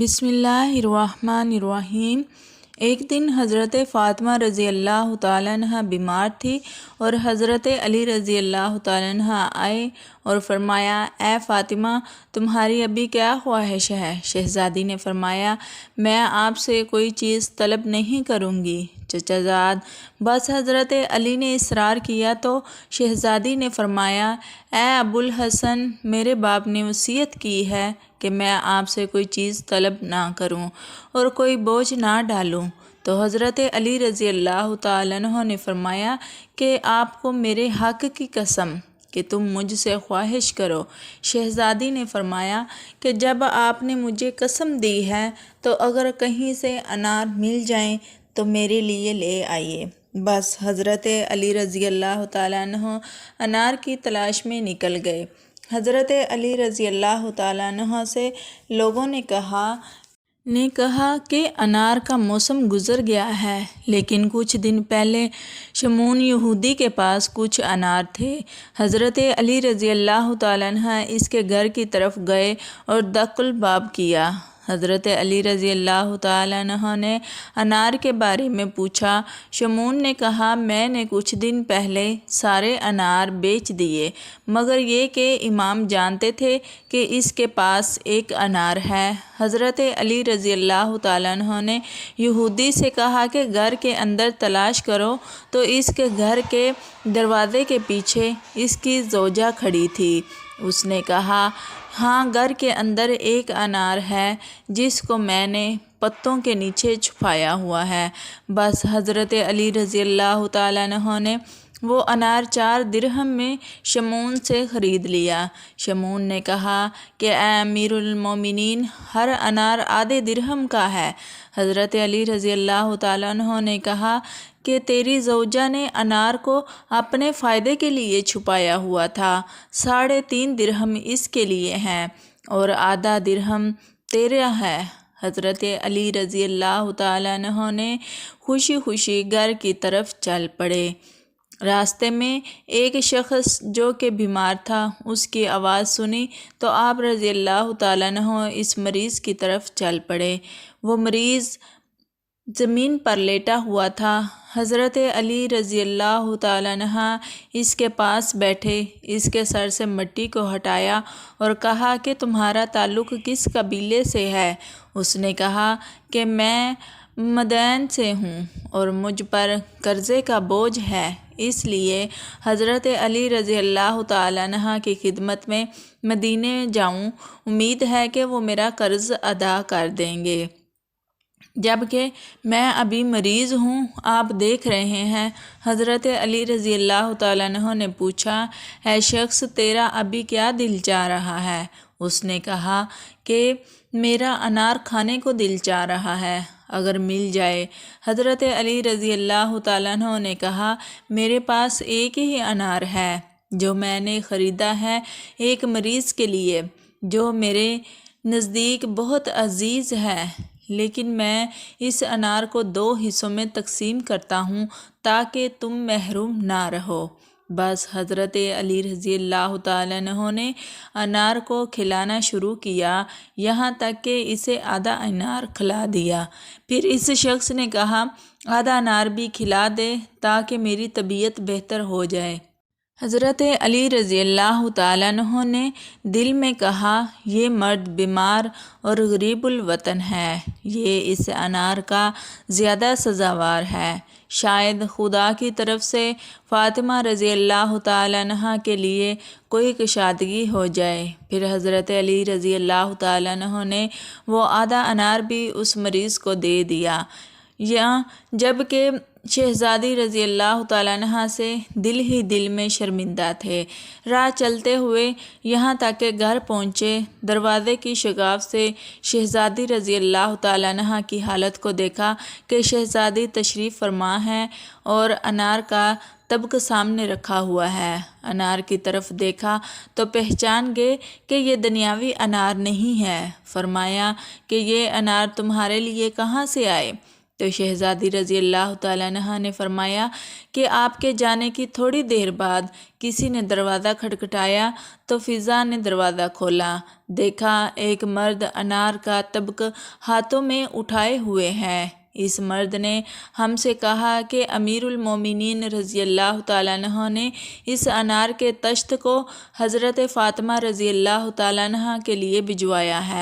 بسم اللہ الرحمن الرحیم۔ ایک دن حضرت فاطمہ رضی اللہ تعالیٰ عنہ بیمار تھی اور حضرت علی رضی اللہ تعالیٰ عنہ آئے اور فرمایا، اے فاطمہ، تمہاری ابھی کیا خواہش ہے؟ شہزادی نے فرمایا، میں آپ سے کوئی چیز طلب نہیں کروں گی چچا زاد۔ بس حضرت علی نے اصرار کیا تو شہزادی نے فرمایا، اے ابوالحسن، میرے باپ نے وصیت کی ہے کہ میں آپ سے کوئی چیز طلب نہ کروں اور کوئی بوجھ نہ ڈالوں۔ تو حضرت علی رضی اللہ تعالیٰ عنہ نے فرمایا کہ آپ کو میرے حق کی قسم کہ تم مجھ سے خواہش کرو۔ شہزادی نے فرمایا کہ جب آپ نے مجھے قسم دی ہے تو اگر کہیں سے انار مل جائیں تو میرے لیے لے آئیے۔ بس حضرت علی رضی اللہ تعالیٰ عنہ انار کی تلاش میں نکل گئے۔ حضرت علی رضی اللہ تعالیٰ عنہ سے لوگوں نے کہا کہ انار کا موسم گزر گیا ہے، لیکن کچھ دن پہلے شمعون یہودی کے پاس کچھ انار تھے۔ حضرت علی رضی اللہ تعالیٰ عنہ اس کے گھر کی طرف گئے اور دق الباب کیا۔ حضرت علی رضی اللہ تعالیٰ عنہ نے انار کے بارے میں پوچھا۔ شمعون نے کہا، میں نے کچھ دن پہلے سارے انار بیچ دیے، مگر یہ کہ امام جانتے تھے کہ اس کے پاس ایک انار ہے۔ حضرت علی رضی اللہ تعالیٰ عنہ نے یہودی سے کہا کہ گھر کے اندر تلاش کرو تو اس کے گھر کے دروازے کے پیچھے اس کی زوجہ کھڑی تھی۔ اس نے کہا، ہاں، گھر کے اندر ایک انار ہے جس کو میں نے پتوں کے نیچے چھپایا ہوا ہے۔ بس حضرت علی رضی اللہ تعالیٰ عنہ نے وہ انار 4 درہم میں شمعون سے خرید لیا۔ شمعون نے کہا کہ اے امیر المومنین، ہر انار آدھے درہم کا ہے۔ حضرت علی رضی اللہ تعالیٰ عنہ نے کہا کہ تیری زوجہ نے انار کو اپنے فائدے کے لیے چھپایا ہوا تھا، 3.5 درہم اس کے لیے ہیں اور آدھا درہم تیرا ہے۔ حضرت علی رضی اللہ تعالیٰ عنہ نے خوشی خوشی گھر کی طرف چل پڑے۔ راستے میں ایک شخص جو کہ بیمار تھا، اس کی آواز سنی تو آپ رضی اللہ تعالیٰ عنہ اس مریض کی طرف چل پڑے۔ وہ مریض زمین پر لیٹا ہوا تھا۔ حضرت علی رضی اللہ تعالیٰ عنہ اس کے پاس بیٹھے، اس کے سر سے مٹی کو ہٹایا اور کہا کہ تمہارا تعلق کس قبیلے سے ہے؟ اس نے کہا کہ میں مدین سے ہوں اور مجھ پر قرضے کا بوجھ ہے، اس لیے حضرت علی رضی اللہ تعالیٰ عنہ کی خدمت میں مدینے جاؤں، امید ہے کہ وہ میرا قرض ادا کر دیں گے، جبکہ میں ابھی مریض ہوں۔ آپ دیکھ رہے ہیں۔ حضرت علی رضی اللہ تعالیٰ عنہ نے پوچھا، اے شخص، تیرا ابھی کیا دل چاہ رہا ہے؟ اس نے کہا کہ میرا انار کھانے کو دل چاہ رہا ہے، اگر مل جائے۔ حضرت علی رضی اللہ تعالیٰ عنہ نے کہا، میرے پاس ایک ہی انار ہے جو میں نے خریدا ہے ایک مریض کے لیے جو میرے نزدیک بہت عزیز ہے، لیکن میں اس انار کو 2 حصوں میں تقسیم کرتا ہوں تاکہ تم محروم نہ رہو۔ بس حضرت علی رضی اللہ تعالیٰ عنہ نے انار کو کھلانا شروع کیا، یہاں تک کہ اسے آدھا انار کھلا دیا۔ پھر اس شخص نے کہا، آدھا انار بھی کھلا دے تاکہ میری طبیعت بہتر ہو جائے۔ حضرت علی رضی اللہ تعالیٰ عنہ نے دل میں کہا، یہ مرد بیمار اور غریب الوطن ہے، یہ اس انار کا زیادہ سزاوار ہے، شاید خدا کی طرف سے فاطمہ رضی اللہ تعالیٰ عنہ کے لیے کوئی کشادگی ہو جائے۔ پھر حضرت علی رضی اللہ تعالیٰ عنہ نے وہ آدھا انار بھی اس مریض کو دے دیا، جبکہ شہزادی رضی اللہ تعالیٰ عنہ سے دل ہی دل میں شرمندہ تھے۔ راہ چلتے ہوئے یہاں تک کہ گھر پہنچے، دروازے کی شگاف سے شہزادی رضی اللہ تعالیٰ عنہ کی حالت کو دیکھا کہ شہزادی تشریف فرما ہے اور انار کا طبق سامنے رکھا ہوا ہے۔ انار کی طرف دیکھا تو پہچان گئے کہ یہ دنیاوی انار نہیں ہے۔ فرمایا کہ یہ انار تمہارے لیے کہاں سے آئے؟ تو شہزادی رضی اللہ تعالیٰ عنہ نے فرمایا کہ آپ کے جانے کی تھوڑی دیر بعد کسی نے دروازہ کھٹکھٹایا تو فضا نے دروازہ کھولا، دیکھا ایک مرد انار کا طبق ہاتھوں میں اٹھائے ہوئے ہے۔ اس مرد نے ہم سے کہا کہ امیر المومنین رضی اللہ تعالیٰ عنہ نے اس انار کے طشت کو حضرت فاطمہ رضی اللہ تعالیٰ عنہ کے لیے بھجوایا ہے۔